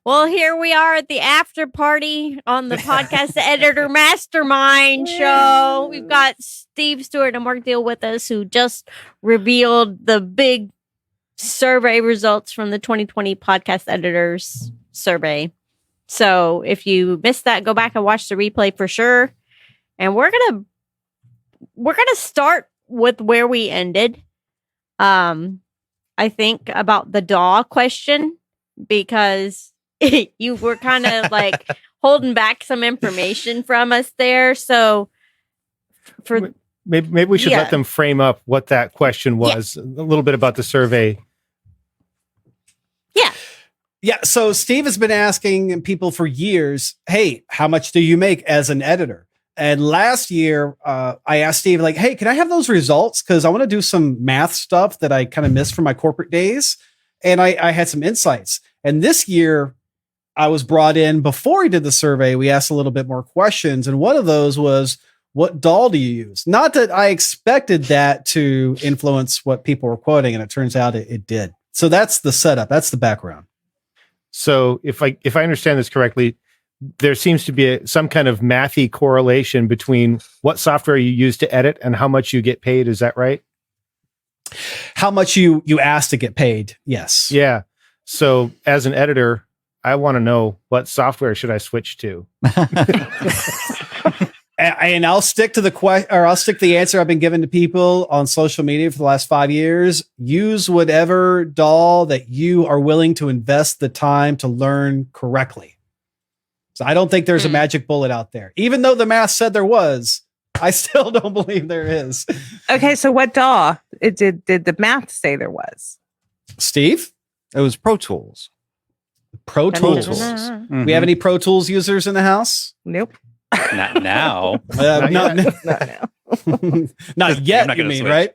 Well, here we are at the after party on the podcast editor mastermind show. We've got Steve Stewart and Mark Deal with us, who just revealed the big survey results from the 2020 podcast editors survey. So if you missed that, go back and watch the replay for sure. And we're gonna start with where we ended. I think about the DAW question, because you were kind of like holding back some information from us there. So for maybe we should let them frame up what that question was, a little bit about the survey. Yeah. So Steve has been asking people for years, hey, how much do you make as an editor? And last year, I asked Steve, like, hey, can I have those results? Because I want to do some math stuff that I kind of missed from my corporate days. And I had some insights. And this year, I was brought in before he did the survey. We asked a little bit more questions. And one of those was, what DAW do you use? Not that I expected that to influence what people were quoting. And it turns out it did. So that's the setup. That's the background. So if I understand this correctly, there seems to be some kind of mathy correlation between what software you use to edit and how much you get paid. Is that right? How much you ask to get paid. Yes. Yeah. So as an editor, I want to know, what software should I switch to? And I'll stick to the answer I've been giving to people on social media for the last 5 years. Use whatever DAW that you are willing to invest the time to learn correctly. So I don't think there's a magic bullet out there. Even though the math said there was, I still don't believe there is. Okay, so what DAW did the math say there was? Steve? It was Pro Tools. Pro Tools. Mm-hmm. We have any Pro Tools users in the house? Nope. Not now. Not now. Not yet, you mean, right?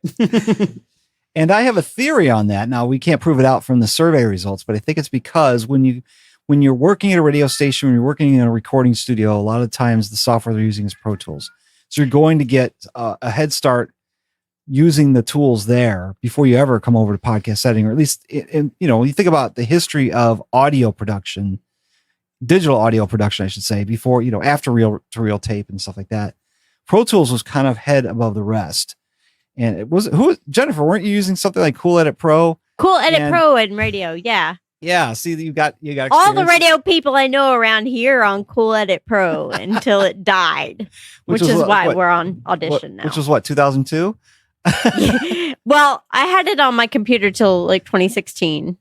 And I have a theory on that. Now, we can't prove it out from the survey results, but I think it's because when you're working at a radio station, when you're working in a recording studio, a lot of times the software they're using is Pro Tools. So you're going to get a head start using the tools there before you ever come over to podcast editing, or at least, when you think about the history of audio production, digital audio production, I should say, before, after reel-to-reel tape and stuff like that, Pro Tools was kind of head above the rest. And it was, Jennifer, weren't you using something like Cool Edit Pro? Cool Edit Pro and radio. Yeah. Yeah. See, you got all the radio people I know around here on Cool Edit Pro until it died, which is why we're on Audition now. Which was what, 2002? Well, I had it on my computer till like 2016.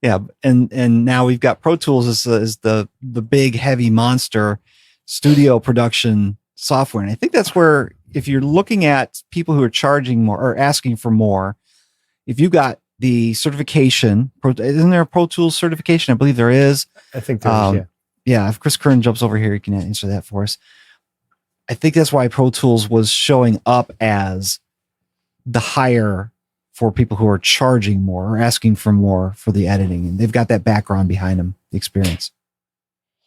Yeah, and now we've got Pro Tools as the big heavy monster studio production software, and I think that's where, if you're looking at people who are charging more or asking for more, if you've got the certification, isn't there a Pro Tools certification? I believe there is. I think there is. Yeah. If Chris Kern jumps over here, he can answer that for us. I think that's why Pro Tools was showing up as the higher for people who are charging more or asking for more for the editing, and they've got that background behind them, the experience.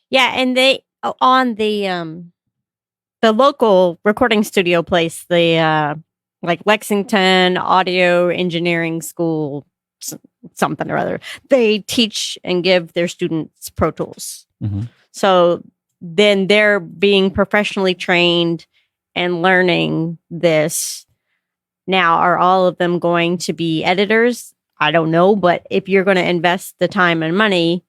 Yeah, and they on the local recording studio place, the like Lexington Audio Engineering School, something or other, they teach and give their students Pro Tools. Mm-hmm. So then they're being professionally trained and learning this. Now, are all of them going to be editors? I don't know. But if you're going to invest the time and money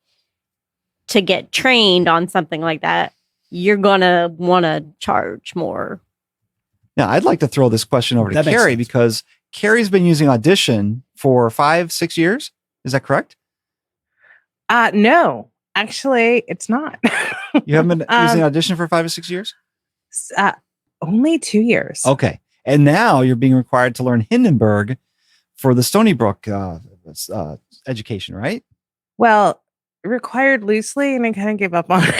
to get trained on something like that, you're going to want to charge more. Now, I'd like to throw this question over to Carrie, because Carrie's been using Audition for 5-6 years. Is that correct? No, actually, it's not. You haven't been using Audition for 5 or 6 years? Only 2 years. Okay. And now you're being required to learn Hindenburg for the Stony Brook education, right? Well, required loosely, and I kind of gave up on it.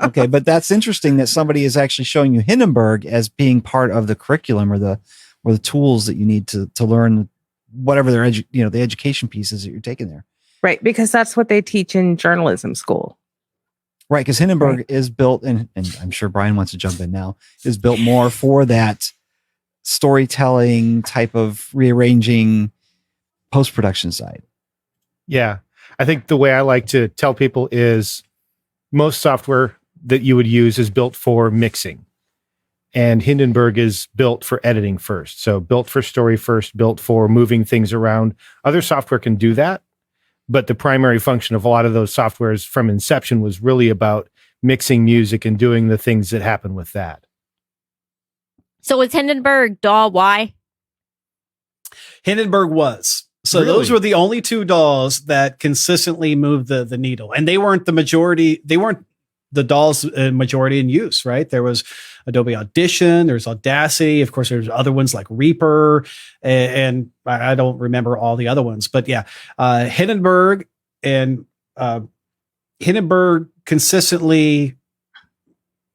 Okay, but that's interesting that somebody is actually showing you Hindenburg as being part of the curriculum or the tools that you need to learn whatever the education pieces that you're taking there. Right, because that's what they teach in journalism school. Right, because Hindenburg is built, and I'm sure Brian wants to jump in now, is built more for that storytelling type of rearranging post-production side. Yeah. I think the way I like to tell people is most software that you would use is built for mixing. And Hindenburg is built for editing first. So built for story first, built for moving things around. Other software can do that. But the primary function of a lot of those softwares from inception was really about mixing music and doing the things that happen with that. So was Hindenburg DAW? Hindenburg was. So Really? those were the only two DAWs that consistently moved the needle. And they weren't the majority. They weren't the DAWs majority in use, right? There was Adobe Audition, there's Audacity. Of course, there's other ones like Reaper. And I don't remember all the other ones. But yeah, Hindenburg and Hindenburg consistently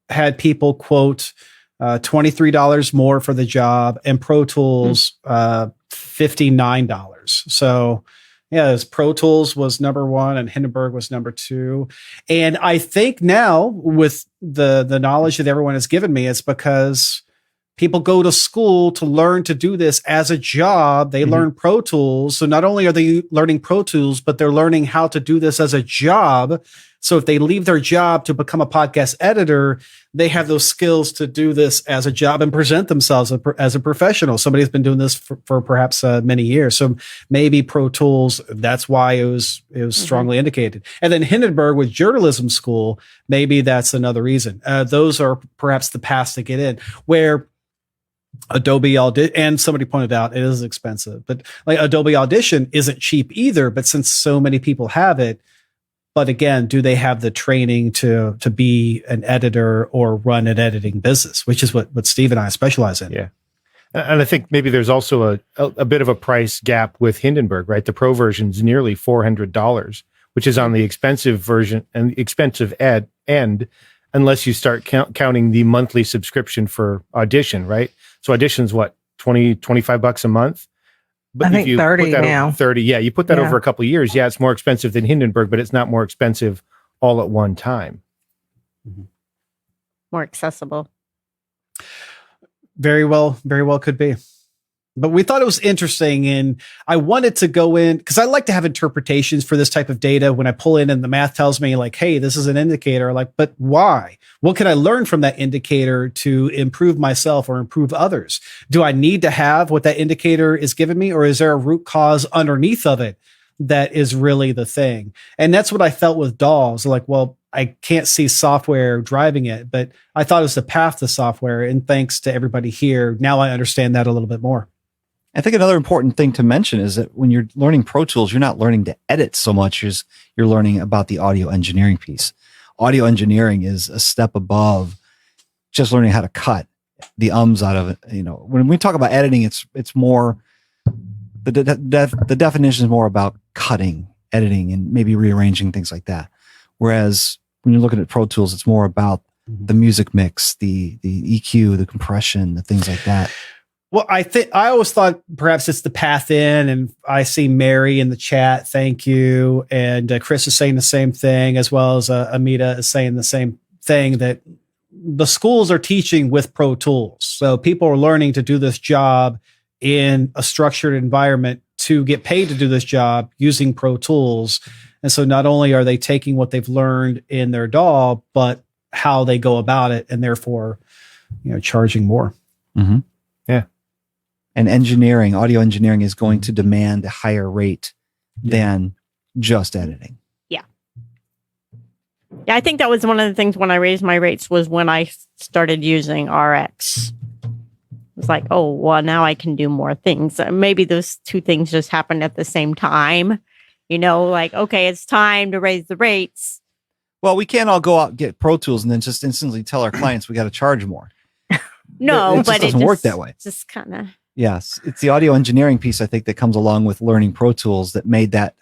had people quote $23 more for the job, and Pro Tools $59. So yeah, Pro Tools was number one and Hindenburg was number two. And I think now with the knowledge that everyone has given me, it's because people go to school to learn to do this as a job. They learn Pro Tools. So not only are they learning Pro Tools, but they're learning how to do this as a job. So if they leave their job to become a podcast editor, they have those skills to do this as a job and present themselves as a professional. Somebody has been doing this for perhaps many years. So maybe Pro Tools, that's why it was strongly indicated. And then Hindenburg with journalism school, maybe that's another reason. Those are perhaps the paths to get in, where Adobe Audition, and somebody pointed out it is expensive, but like Adobe Audition isn't cheap either. But since so many people have it, but again, do they have the training to be an editor or run an editing business, which is what Steve and I specialize in. Yeah. And I think maybe there's also a bit of a price gap with Hindenburg, right? The pro version is nearly $400, which is on the expensive version and expensive end, unless you start counting the monthly subscription for Audition, right? So Audition's what, 20, $25 a month? But I think 30 now. 30, yeah. You put that Yeah. over a couple of years. Yeah, it's more expensive than Hindenburg, but it's not more expensive all at one time. More accessible. Very well could be. But we thought it was interesting, and I wanted to go in because I like to have interpretations for this type of data. When I pull in and the math tells me like, hey, this is an indicator, like, but why? What can I learn from that indicator to improve myself or improve others? Do I need to have what that indicator is giving me, or is there a root cause underneath of it that is really the thing? And that's what I felt with DAWs. Like, well, I can't see software driving it, but I thought it was the path to software. And thanks to everybody here, now I understand that a little bit more. I think another important thing to mention is that when you're learning Pro Tools, you're not learning to edit so much as you're learning about the audio engineering piece. Audio engineering is a step above just learning how to cut the ums out of it. You know, when we talk about editing, it's more the definition is more about cutting, editing, and maybe rearranging things like that. Whereas when you're looking at Pro Tools, it's more about the music mix, the EQ, the compression, the things like that. Well, I always thought perhaps it's the path in, and I see Mary in the chat. Thank you. And Chris is saying the same thing, as well as Amita is saying the same thing, that the schools are teaching with Pro Tools. So people are learning to do this job in a structured environment to get paid to do this job using Pro Tools. And so not only are they taking what they've learned in their DAW, but how they go about it, and therefore, charging more. Mm-hmm. Yeah. And audio engineering is going to demand a higher rate than just editing. Yeah, I think that was one of the things when I raised my rates was when I started using RX. It's like, oh, well, now I can do more things. Maybe those two things just happened at the same time. Like, okay, it's time to raise the rates. Well, we can't all go out and get Pro Tools and then just instantly tell our clients we got to charge more. No, but it doesn't work that way. Just kind of. Yes, it's the audio engineering piece, I think, that comes along with learning Pro Tools that made that,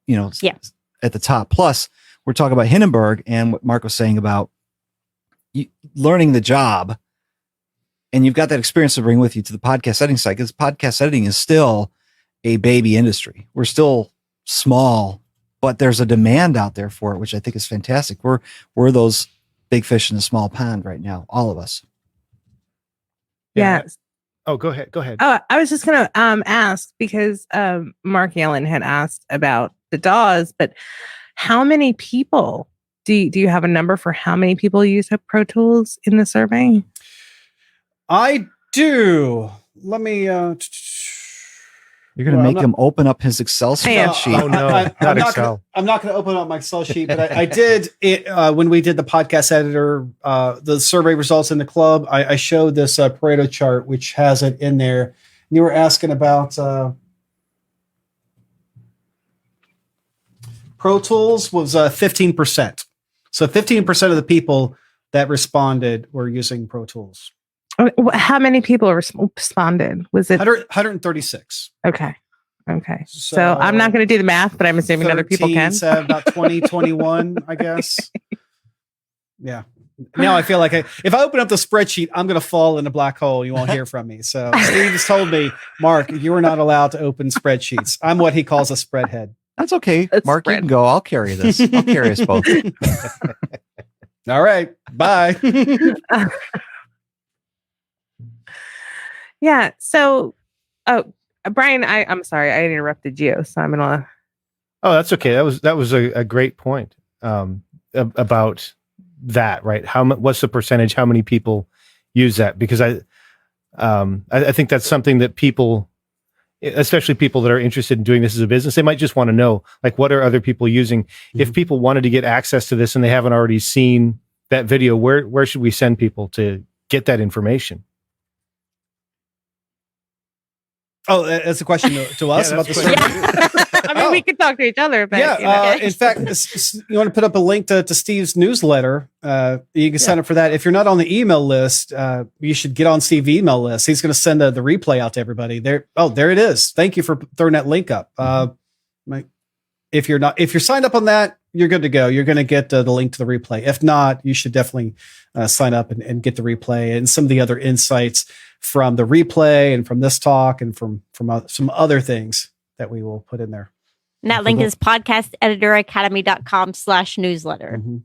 at the top. Plus, we're talking about Hindenburg and what Mark was saying about learning the job, and you've got that experience to bring with you to the podcast editing side, because podcast editing is still a baby industry. We're still small, but there's a demand out there for it, which I think is fantastic. We're those big fish in a small pond right now, all of us. Yeah. Oh, go ahead. Go ahead. Oh, I was just going to ask because Mark Allen had asked about the DAWs, but how many people do you have a number for how many people use Pro Tools in the survey? I do. Let me. You're going to make him open up his Excel Yeah. spreadsheet. Oh, no, not Excel. I'm not going to open up my Excel sheet, but I did it when we did the podcast editor, the survey results in the club. I showed this Pareto chart, which has it in there. And you were asking about Pro Tools was 15%. So 15% of the people that responded were using Pro Tools. How many people responded? Was it 136? Okay. So I'm not going to do the math, but I'm assuming other people can. So about 20, 21, I guess. Yeah. Now I feel like if I open up the spreadsheet, I'm going to fall in a black hole. You won't hear from me. So Steve has told me, Mark, you are not allowed to open spreadsheets. I'm what he calls a spreadhead. That's okay. That's Mark, spread. you can go. I'll carry this. I'll carry us both. All right. Bye. Yeah. So, Brian, I'm sorry, I interrupted you. So I'm gonna. Oh, that's okay. That was a great point about that, right? What's the percentage? How many people use that? Because I think that's something that people, especially people that are interested in doing this as a business, they might just want to know, like, what are other people using? Mm-hmm. If people wanted to get access to this and they haven't already seen that video, where should we send people to get that information? Oh, that's a question to us about the survey. I mean, we could talk to each other, but yeah. In fact, you want to put up a link to Steve's newsletter. You can sign up for that. If you're not on the email list, you should get on Steve's email list. He's going to send the replay out to everybody. There it is. Thank you for throwing that link up. If you're signed up on that, you're good to go. You're going to get the link to the replay. If not, you should definitely sign up and get the replay and some of the other insights from the replay and from this talk and from some other things that we will put in there. And that link is podcasteditoracademy.com/newsletter. Mm-hmm.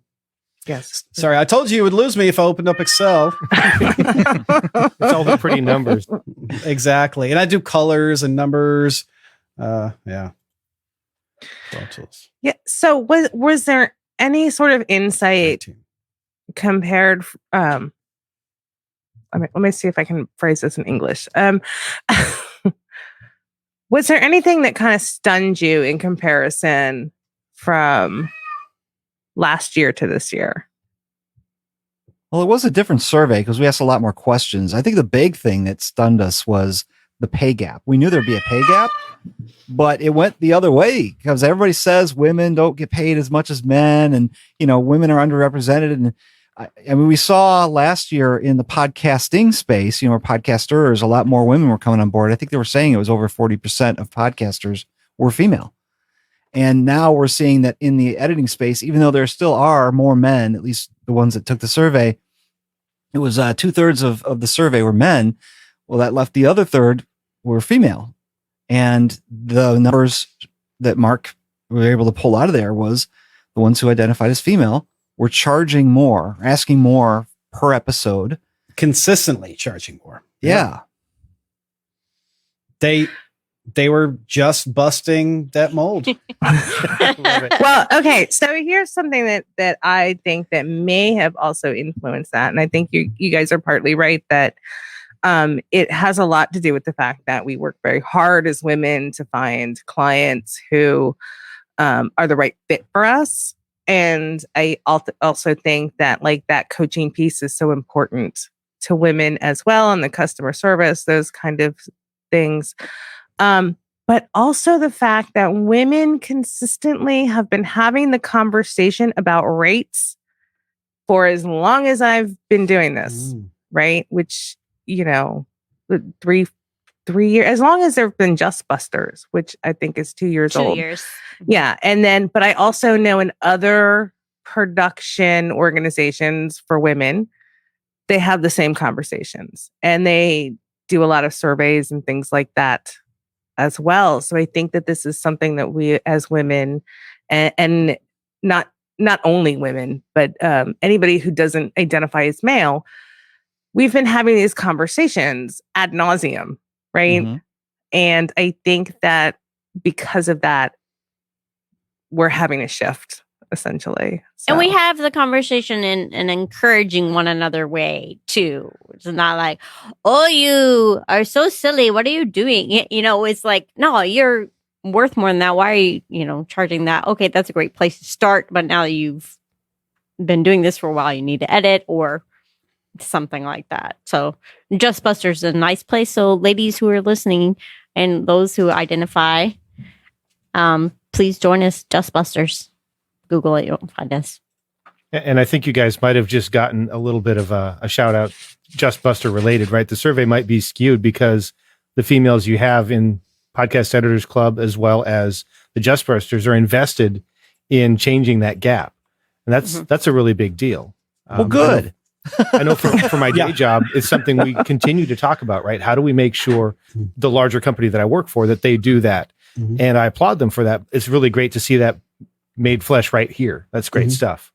Yes. Sorry, I told you would lose me if I opened up Excel. It's all the pretty numbers. Exactly. And I do colors and numbers. Yeah. Yeah. So was there any sort of insight compared? Let me see if I can phrase this in English. Was there anything that kind of stunned you in comparison from last year to this year? Well, it was a different survey because we asked a lot more questions. I think the big thing that stunned us was the pay gap. We knew there'd be a pay gap, but it went the other way because everybody says women don't get paid as much as men, and women are underrepresented. And I mean, we saw last year in the podcasting space, or podcasters, a lot more women were coming on board. I think they were saying it was over 40% of podcasters were female. And now we're seeing that in the editing space, even though there still are more men, at least the ones that took the survey, it was 2/3 of the survey were men. Well, that left the other third were female. And the numbers that Mark were able to pull out of there was the ones who identified as female were charging more, asking more per episode. Consistently charging more. Yeah. They were just busting that mold. Well, okay. So here's something that I think that may have also influenced that. And I think you guys are partly right that it has a lot to do with the fact that we work very hard as women to find clients who are the right fit for us. And I also think that that coaching piece is so important to women as well, and the customer service, those kind of things. But also the fact that women consistently have been having the conversation about rates for as long as I've been doing this, right? Which, 3 years, as long as there have been Just Busters, which I think is 2 years old. 2 years. Yeah. And then, but I also know in other production organizations for women, they have the same conversations and they do a lot of surveys and things like that as well. So I think that this is something that we as women and not only women, but anybody who doesn't identify as male we've been having these conversations ad nauseum, right? Mhm. And I think that because of that, we're having a shift, essentially. And we So- have the conversation in an encouraging one another way too. It's not like, oh, you are so silly. What are you doing? It's like, no, you're worth more than that. Why are you, charging that? Okay, that's a great place to start. But now that you've been doing this for a while, you need to edit or something like that. So Just Busters is a nice place. So ladies who are listening and those who identify, please join us, Just Busters. Google it, you'll find us. And I think you guys might have just gotten a little bit of a shout out, Just Buster related, right? The survey might be skewed because the females you have in Podcast Editors Club, as well as the Just Busters, are invested in changing that gap. And that's a really big deal. Well, good. I know for my day job, it's something we continue to talk about, right? How do we make sure the larger company that I work for, that they do that? Mhm. And I applaud them for that. It's really great to see that made flesh right here. That's great stuff.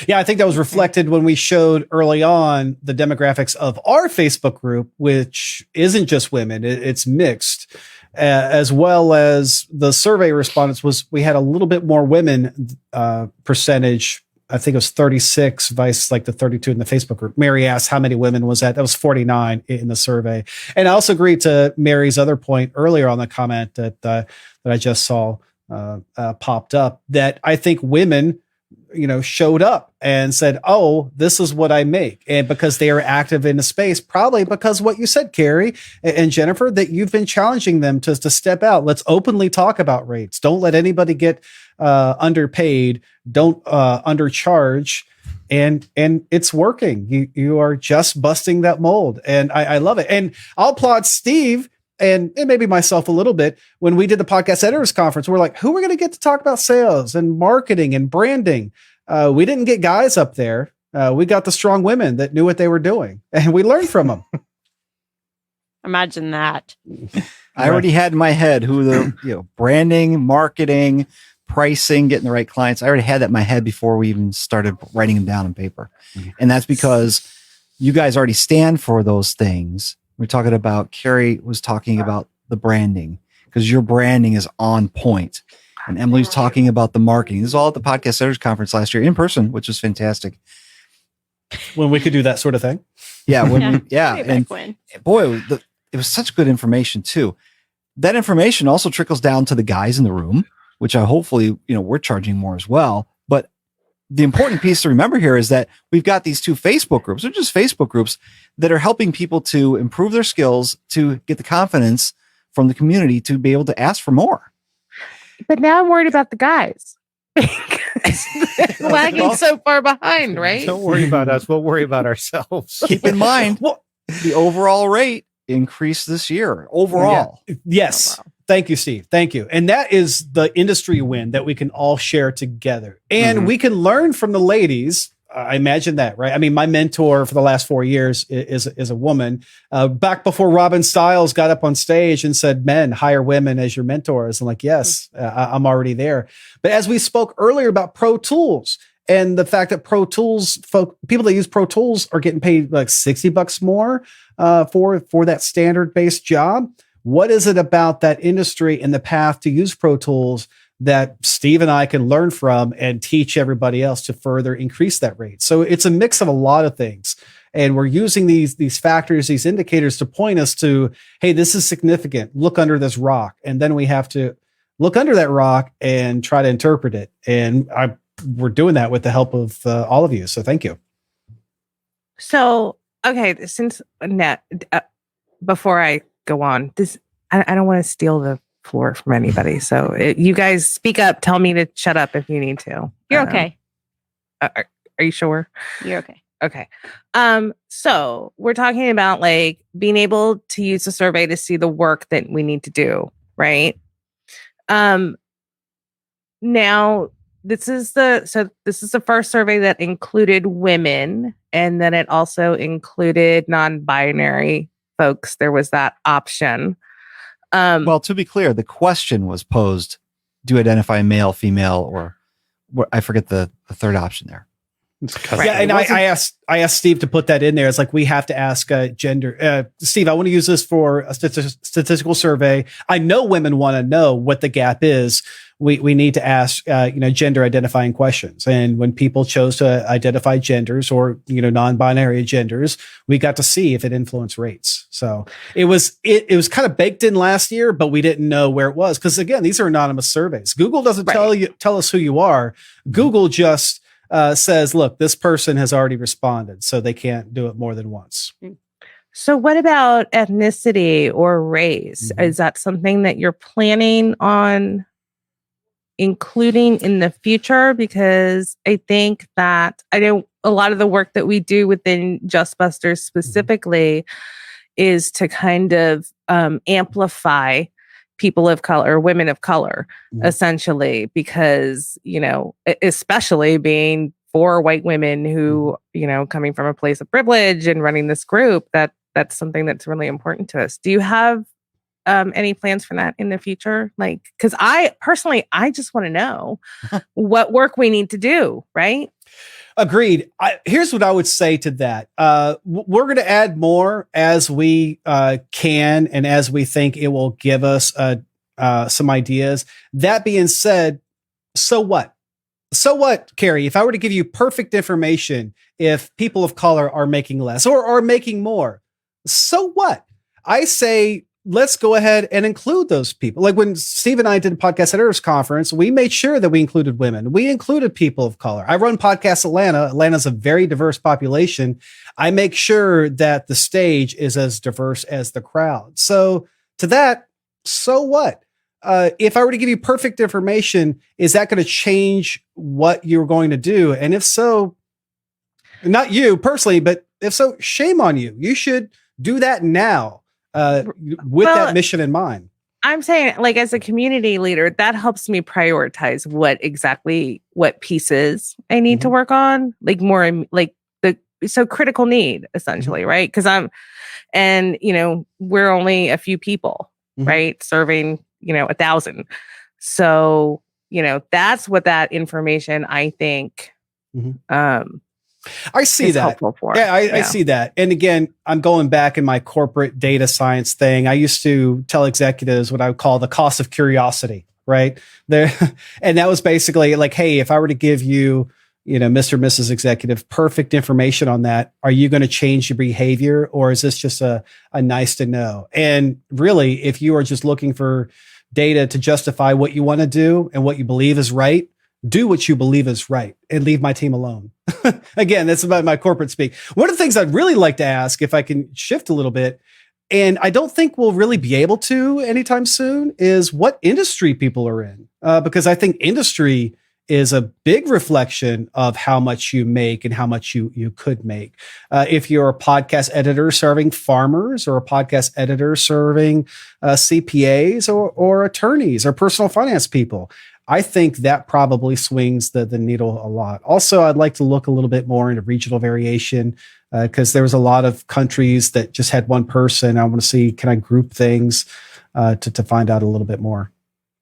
Yeah, I think that was reflected when we showed early on the demographics of our Facebook group, which isn't just women, it's mixed, as well as the survey respondents we had a little bit more women percentage. I think it was 36 vice like the 32 in the Facebook group. Mary asked how many women was that? That was 49 in the survey. And I also agreed to Mary's other point earlier on the comment that I just saw popped up, that I think women, showed up and said, oh, this is what I make. And because they are active in the space, probably because what you said, Carrie and Jennifer, that you've been challenging them to step out. Let's openly talk about rates. Don't let anybody get underpaid. Don't undercharge. And it's working. You are just busting that mold. And I love it. And I'll applaud Steve and maybe myself a little bit. When we did the Podcast Editors Conference, we're like, who are we going to get to talk about sales and marketing and branding? We didn't get guys up there. We got the strong women that knew what they were doing, and we learned from them. Imagine that. I already had in my head who the branding, marketing, pricing, getting the right clients. I already had that in my head before we even started writing them down on paper. And that's because you guys already stand for those things. We're talking about, Carrie was talking about the branding, because your branding is on point. And Emily's talking about the marketing. This is all at the Podcast Editors Conference last year in person, which was fantastic. When we could do that sort of thing. Yeah. Way And back when. boy, it was such good information too. That information also trickles down to the guys in the room, which I hopefully, we're charging more as well. But the important piece to remember here is that we've got these two Facebook groups. They're just Facebook groups that are helping people to improve their skills, to get the confidence from the community to be able to ask for more. But now I'm worried about the guys. Lagging so far behind, right? Don't worry about us. We'll worry about ourselves. Keep in mind, the overall rate increased this year. Overall. Yeah. Yes. Oh, wow. Thank you, Steve. Thank you. And that is the industry win that we can all share together. And we can learn from the ladies. I imagine that, right? I mean, my mentor for the last 4 years is a woman. Back before Robin Stiles got up on stage and said, men, hire women as your mentors. I'm like, yes, I'm already there. But as we spoke earlier about Pro Tools and the fact that Pro Tools people that use Pro Tools are getting paid like $60 more for that standard based job. What is it about that industry and the path to use Pro Tools that Steve and I can learn from and teach everybody else to further increase that rate? So it's a mix of a lot of things. And we're using these factors, these indicators to point us to, hey, this is significant. Look under this rock. And then we have to look under that rock and try to interpret it. And we're doing that with the help of all of you. So thank you. So, okay, since before I go on, I don't want to steal the floor from anybody. So you guys speak up. Tell me to shut up if you need to. You're okay. Are you sure? You're okay. Okay. So we're talking about like being able to use the survey to see the work that we need to do, right? Now this is the first survey that included women, and then it also included non-binary folks. There was that option. Well, to be clear, the question was posed, do you identify male, female, or I forget the third option there. Yeah, and I asked Steve to put that in there. It's like we have to ask gender. Steve, I want to use this for a statistical survey. I know women want to know what the gap is. We need to ask gender identifying questions. And when people chose to identify genders or non-binary genders, we got to see if it influenced rates. So it was kind of baked in last year, but we didn't know where it was because again, these are anonymous surveys. Google doesn't tell us who you are. Google just says, look, this person has already responded, so they can't do it more than once. So what about ethnicity or race? Mm-hmm. Is that something that you're planning on including in the future? Because I think that I know a lot of the work that we do within Just Busters specifically is to kind of amplify people of color, women of color, essentially, because, especially being 4 white women who, coming from a place of privilege and running this group, that's something that's really important to us. Do you have any plans for that in the future? Like, because I just want to know what work we need to do, right? Agreed. Here's what I would say to that. We're going to add more as we can and as we think it will give us some ideas. That being said, so what? So what, Carrie? If I were to give you perfect information, if people of color are making less or are making more, so what? I say, let's go ahead and include those people. Like when Steve and I did a podcast editors conference, we made sure that we included women. We included people of color. I run Podcast Atlanta. Atlanta's a very diverse population. I make sure that the stage is as diverse as the crowd. So to that, so what? If I were to give you perfect information, is that going to change what you're going to do? And if so, not you personally, but if so, shame on you. You should do that now. With that mission in mind. I'm saying, like, as a community leader, that helps me prioritize what pieces I need to work on, like more like so critical need, essentially, right? Because we're only a few people, right? Serving, 1,000. So, that's what that information, I think, I see that. I see that. And again, I'm going back in my corporate data science thing. I used to tell executives what I would call the cost of curiosity, right? And that was basically like, hey, if I were to give you, Mr. or Mrs. Executive, perfect information on that, are you going to change your behavior or is this just a nice to know? And really, if you are just looking for data to justify what you want to do and what you believe is right, do what you believe is right and leave my team alone. Again, that's about my corporate speak. One of the things I'd really like to ask, if I can shift a little bit, and I don't think we'll really be able to anytime soon, is what industry people are in. Because I think industry is a big reflection of how much you make and how much you could make. If you're a podcast editor serving farmers or a podcast editor serving CPAs or attorneys or personal finance people, I think that probably swings the needle a lot. Also, I'd like to look a little bit more into regional variation because there was a lot of countries that just had one person. I want to see, can I group things to find out a little bit more?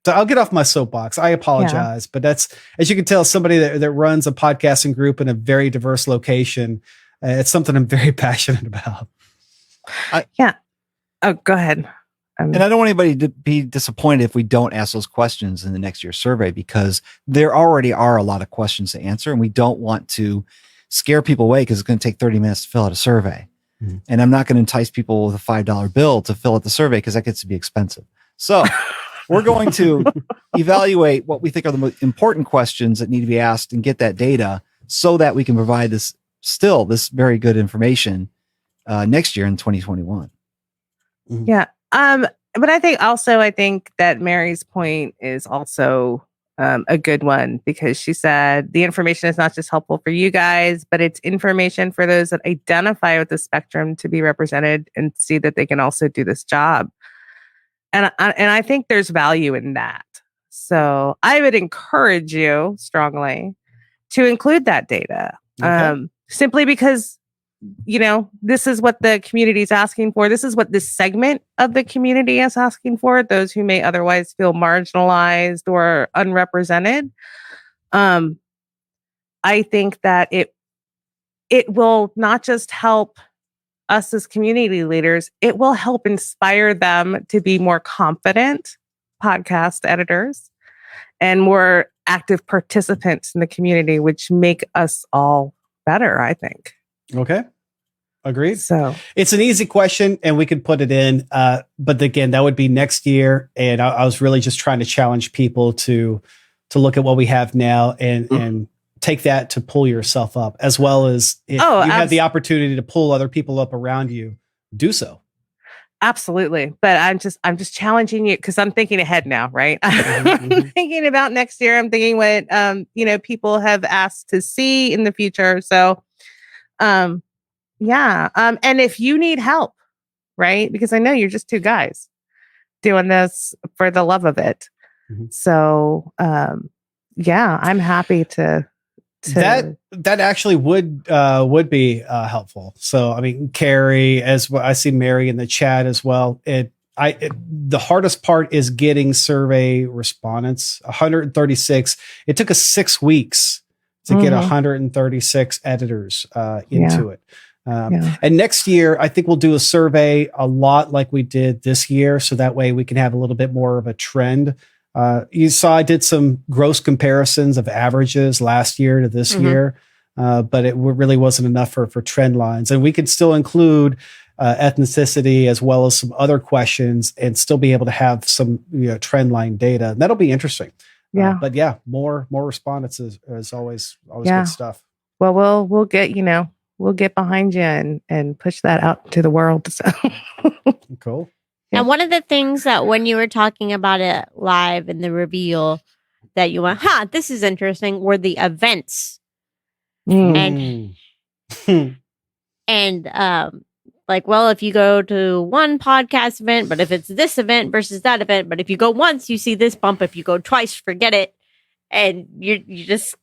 So I'll get off my soapbox. I apologize, but that's, as you can tell, somebody that runs a podcasting group in a very diverse location. It's something I'm very passionate about. Oh, go ahead. And I don't want anybody to be disappointed if we don't ask those questions in the next year's survey, because there already are a lot of questions to answer, and we don't want to scare people away because it's going to take 30 minutes to fill out a survey. And I'm not going to entice people with a $5 bill to fill out the survey because that gets to be expensive. So we're going to evaluate what we think are the most important questions that need to be asked and get that data so that we can provide this very good information next year in 2021. Yeah. But I think that Mary's point is also a good one, because she said the information is not just helpful for you guys, but it's information for those that identify with the spectrum to be represented and see that they can also do this job. And I think there's value in that. So I would encourage you strongly to include that data, simply because this is what the community is asking for. This is what this segment of the community is asking for. Those who may otherwise feel marginalized or unrepresented. I think that it will not just help us as community leaders, it will help inspire them to be more confident podcast editors and more active participants in the community, which make us all better, I think. Okay. Agreed. So it's an easy question and we could put it in. But again, that would be next year. And I was really just trying to challenge people to look at what we have now and take that to pull yourself up, as well as if you have the opportunity to pull other people up around you, do so. Absolutely. But I'm just challenging you because I'm thinking ahead now, right? I'm thinking about next year. I'm thinking what, people have asked to see in the future. So, yeah. And if you need help, right? Because I know you're just two guys doing this for the love of it. Mm-hmm. So, yeah, I'm happy to that actually would be helpful. So, I mean, Carrie, as well, I see Mary in the chat as well. The hardest part is getting survey respondents. 136. It took us 6 weeks to get 136 editors into it. And next year, I think we'll do a survey a lot like we did this year. So that way we can have a little bit more of a trend. You saw I did some gross comparisons of averages last year to this year, but it really wasn't enough for trend lines. And we could still include ethnicity as well as some other questions and still be able to have some trend line data. And that'll be interesting. Yeah. But yeah, more respondents is always good stuff. Well, we'll get, we'll get behind you and push that out to the world. So. Cool. And one of the things that when you were talking about it live in the reveal that you went, this is interesting, were the events. And if you go to one podcast event, but if it's this event versus that event, but if you go once, you see this bump. If you go twice, forget it. And you just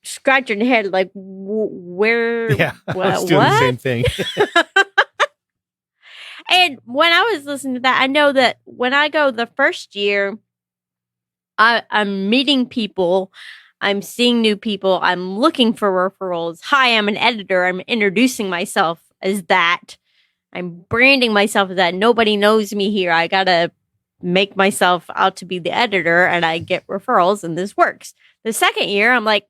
scratching your head like, where? Yeah, I was doing the same thing. And when I was listening to that, I know that when I go the first year, I'm meeting people, I'm seeing new people, I'm looking for referrals. Hi, I'm an editor. I'm introducing myself as that. I'm branding myself as that. Nobody knows me here. I got to make myself out to be the editor and I get referrals and this works. The second year, I'm like,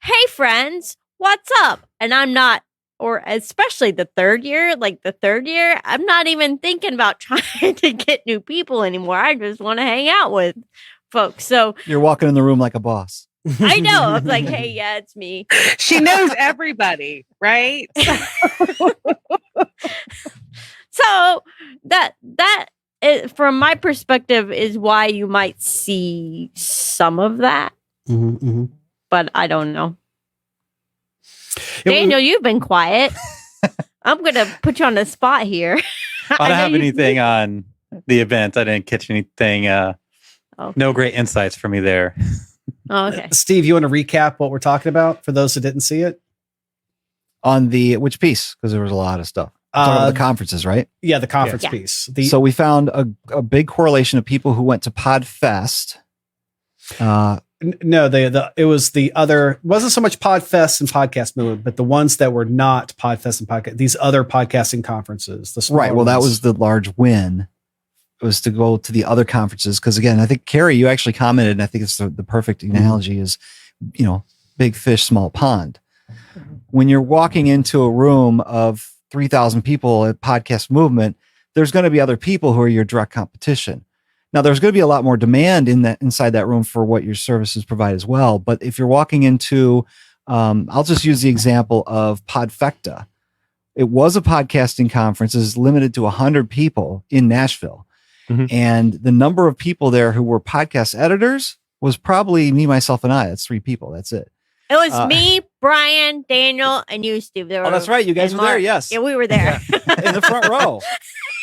hey, friends, what's up? And I'm not. Or especially the third year, I'm not even thinking about trying to get new people anymore. I just want to hang out with folks. So you're walking in the room like a boss. I know. I'm like, hey, yeah, it's me. She knows everybody, right? So that is, from my perspective, is why you might see some of that. But I don't know. Daniel, you've been quiet. I'm going to put you on the spot here. I don't have anything on the event. I didn't catch anything. No great insights for me there. Oh, okay. Steve, you want to recap what we're talking about for those who didn't see it? On which piece? Because there was a lot of stuff. Talking about the conferences, right? Yeah, the conference piece. So we found a big correlation of people who went to PodFest. No, it was the other. It wasn't so much PodFest and Podcast Movement, but the ones that were not PodFest and Podcast. These other podcasting conferences. Right. Well, that was the large win. It was to go to the other conferences because, again, I think Carrie, you actually commented, and I think it's the perfect analogy is, big fish, small pond. When you're walking into a room of 3,000 people at Podcast Movement, there's going to be other people who are your direct competition. Now, there's going to be a lot more demand inside that room for what your services provide as well. But if you're walking into, I'll just use the example of Podfecta. It was a podcasting conference. It's limited to 100 people in Nashville. And the number of people there who were podcast editors was probably me, myself, and I. That's 3 people. That's it. It was me, Brian, Daniel, and you, Steve. That's right. You guys were there. Yes. Yeah, we were there. In the front row.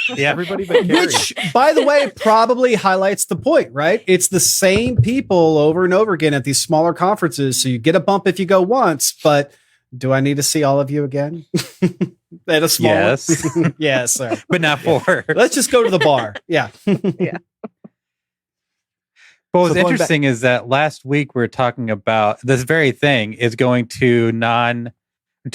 Yeah, everybody but Carrie. Which, by the way, probably highlights the point, right? It's the same people over and over again at these smaller conferences. So you get a bump if you go once, but do I need to see all of you again? At a small Yes. Yes. But not for. Let's just go to the bar. Yeah. Yeah. But what's interesting is that last week we were talking about this very thing is going to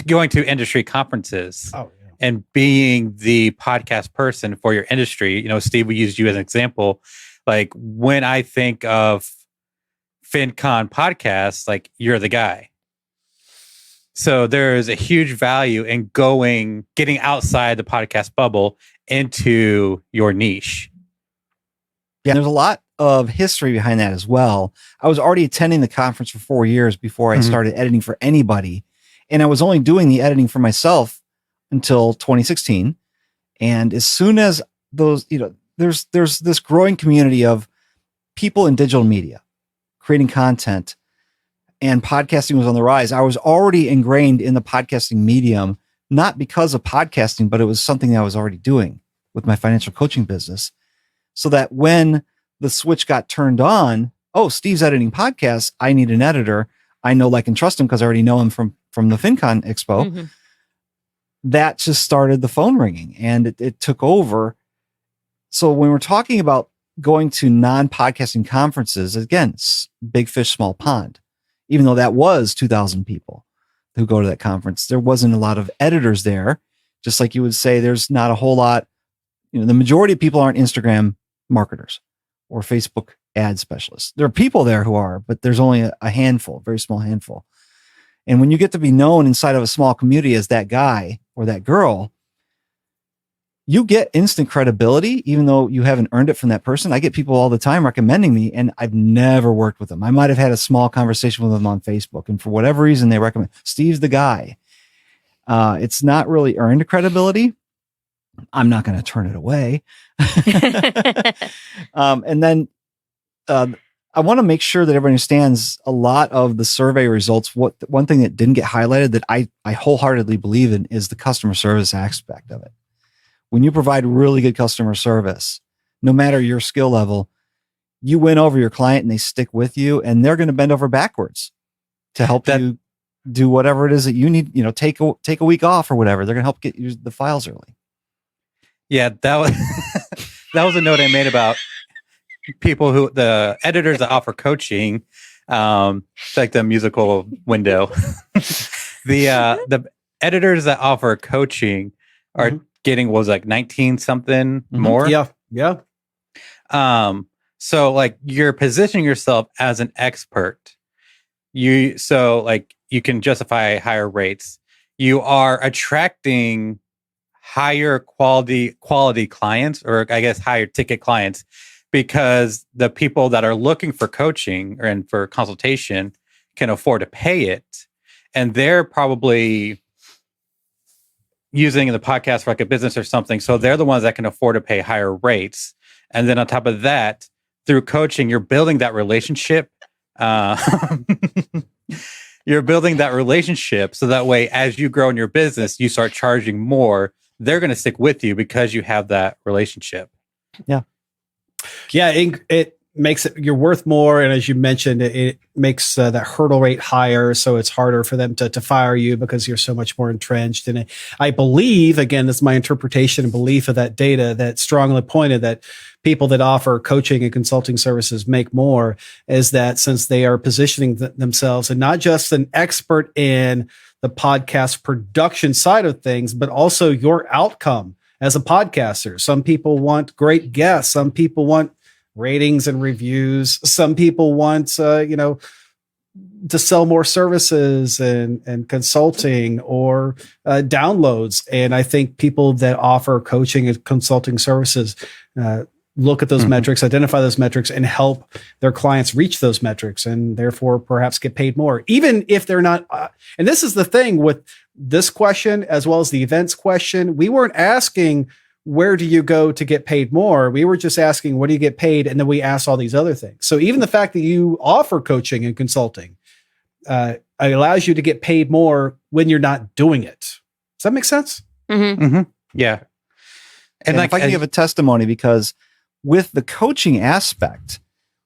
going to industry conferences and being the podcast person for your industry. You know, Steve, we used you as an example. Like when I think of FinCon podcasts, like you're the guy. So there's a huge value in getting outside the podcast bubble into your niche. Yeah, there's a lot of history behind that as well. I was already attending the conference for 4 years before I started editing for anybody. And I was only doing the editing for myself until 2016. And as soon as those, there's this growing community of people in digital media creating content, and podcasting was on the rise. I was already ingrained in the podcasting medium, not because of podcasting, but it was something that I was already doing with my financial coaching business. So that when the switch got turned on, oh, Steve's editing podcasts, I need an editor. I know, like, and trust him because I already know him from the FinCon Expo. That just started the phone ringing, and it took over. So when we're talking about going to non-podcasting conferences, again, big fish, small pond. Even though that was 2,000 people who go to that conference, there wasn't a lot of editors there. Just like you would say, there's not a whole lot. The majority of people aren't Instagram marketers or Facebook ad specialists. There are people there who are, but there's only a handful, a very small handful. And when you get to be known inside of a small community as that guy or that girl, you get instant credibility, even though you haven't earned it from that person. I get people all the time recommending me, and I've never worked with them. I might have had a small conversation with them on Facebook, and for whatever reason, they recommend Steve's the guy. It's not really earned credibility. I'm not going to turn it away. And then I want to make sure that everybody understands a lot of the survey results. One thing that didn't get highlighted that I wholeheartedly believe in is the customer service aspect of it. When you provide really good customer service, no matter your skill level, you win over your client and they stick with you, and they're going to bend over backwards to help you do whatever it is that you need. Take a week off or whatever. They're going to help get you the files early. Yeah, that was that was a note I made about people the editors that offer coaching, like the musical window. The editors that offer coaching are getting was like 19 something more. Yeah. So like you're positioning yourself as an expert. You can justify higher rates. You are attracting higher quality clients, or I guess higher ticket clients, because the people that are looking for coaching and for consultation can afford to pay it. And they're probably using the podcast for like a business or something. So they're the ones that can afford to pay higher rates. And then on top of that, through coaching, you're building that relationship. You're building that relationship so that way, as you grow in your business, you start charging more. They're going to stick with you because you have that relationship. Yeah. It makes it, you're worth more. And as you mentioned, it makes that hurdle rate higher. So it's harder for them to fire you because you're so much more entrenched. And I believe, again, this is my interpretation and belief of that data that strongly pointed that people that offer coaching and consulting services make more, is that since they are positioning themselves and not just an expert in the podcast production side of things, but also your outcome as a podcaster. Some people want great guests. Some people want ratings and reviews. Some people want, to sell more services and consulting or downloads. And I think people that offer coaching and consulting services look at those metrics, identify those metrics, and help their clients reach those metrics, and therefore perhaps get paid more, even if they're not. And this is the thing with this question, as well as the events question. We weren't asking, where do you go to get paid more? We were just asking, what do you get paid? And then we asked all these other things. So even the fact that you offer coaching and consulting allows you to get paid more when you're not doing it. Does that make sense? Yeah. And if I can give a testimony, because with the coaching aspect,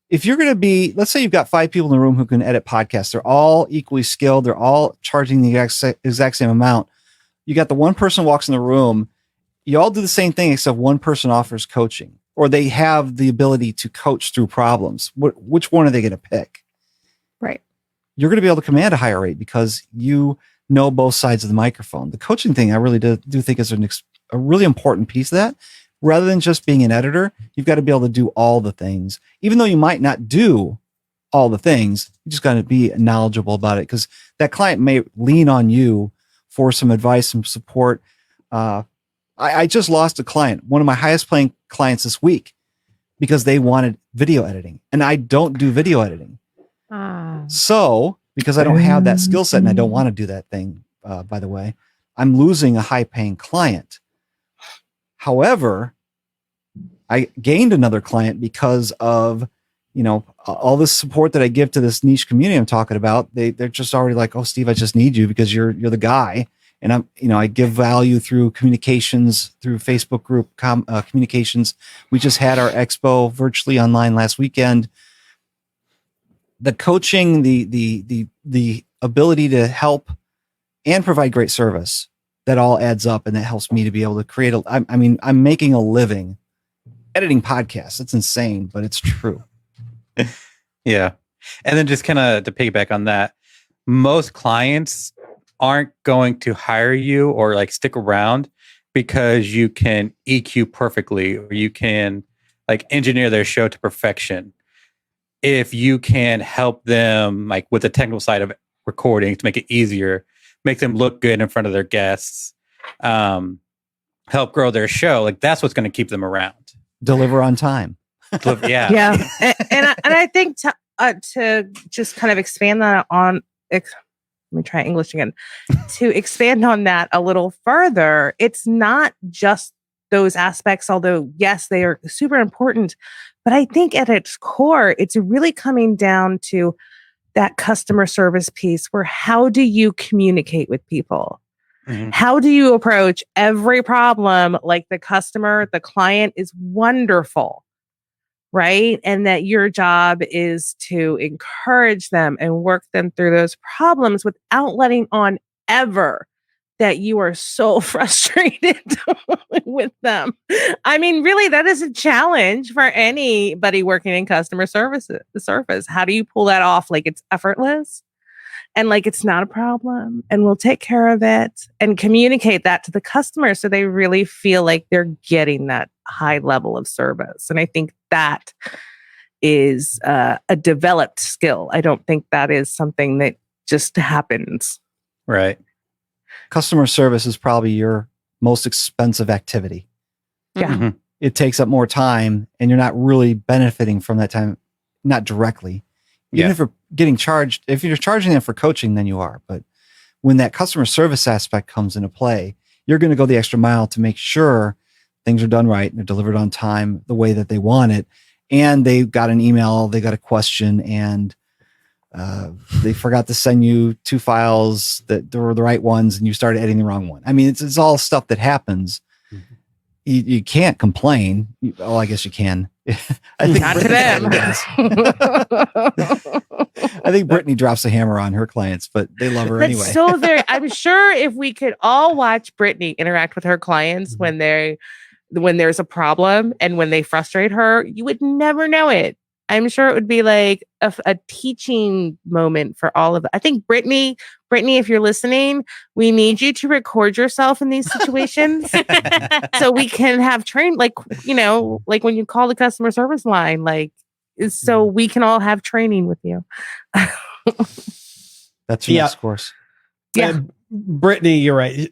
if you're going to be, let's say you've got 5 people in the room who can edit podcasts. They're all equally skilled. They're all charging the exact same amount. You got the one person walks in the room. You all do the same thing, except one person offers coaching, or they have the ability to coach through problems. Which one are they going to pick? Right. You're going to be able to command a higher rate because you know both sides of the microphone. The coaching thing, I really do think is a really important piece of that. Rather than just being an editor, you've got to be able to do all the things. Even though you might not do all the things, you just got to be knowledgeable about it, because that client may lean on you for some advice, some support. I just lost a client, one of my highest paying clients this week, because they wanted video editing, and I don't do video editing. So because I don't have that skill set and I don't want to do that thing, by the way, I'm losing a high paying client. However, I gained another client because of, all this support that I give to this niche community I'm talking about. They're just already like, oh, Steve, I just need you because you're the guy. And I give value through communications, through Facebook group communications. We just had our expo virtually online last weekend. The coaching, the ability to help and provide great service, that all adds up, and that helps me to be able to create I'm making a living editing podcasts. It's insane, but it's true. Yeah. And then just kind of to piggyback on that, most clients aren't going to hire you or like stick around because you can EQ perfectly, or you can like engineer their show to perfection. If you can help them like with the technical side of recording to make it easier, make them look good in front of their guests, help grow their show, like that's what's going to keep them around. Deliver on time. Yeah. and I think to just kind of expand that on, let me try English again, to expand on that a little further, it's not just those aspects, although yes, they are super important, but I think at its core, it's really coming down to that customer service piece, where how do you communicate with people? Mm-hmm. How do you approach every problem like the client is wonderful, right? And that your job is to encourage them and work them through those problems without letting on ever that you are so frustrated with them. I mean, really, that is a challenge for anybody working in customer service. How do you pull that off? Like it's effortless and like it's not a problem and we'll take care of it, and communicate that to the customer so they really feel like they're getting that high level of service. And I think that is a developed skill. I don't think that is something that just happens. Right. Customer service is probably your most expensive activity. Yeah. Mm-hmm. It takes up more time, and you're not really benefiting from that time, not directly. Even if you're getting charged, if you're charging them for coaching, then you are. But when that customer service aspect comes into play, you're going to go the extra mile to make sure things are done right and they're delivered on time the way that they want it. And they got an email, they got a question, and they forgot to send you 2 files that were the right ones, and you started editing the wrong one. I mean, it's all stuff that happens. Mm-hmm. You can't complain. I guess you can. I think not to them. I think Brittney drops a hammer on her clients, but they love her anyway. So I'm sure if we could all watch Brittney interact with her clients when there's a problem and when they frustrate her, you would never know it. I'm sure it would be like a teaching moment for all of it. I think Brittney, if you're listening, we need you to record yourself in these situations so we can have trained, like when you call the customer service line, like, so we can all have training with you. That's your next course. Yeah. Brittney, you're right.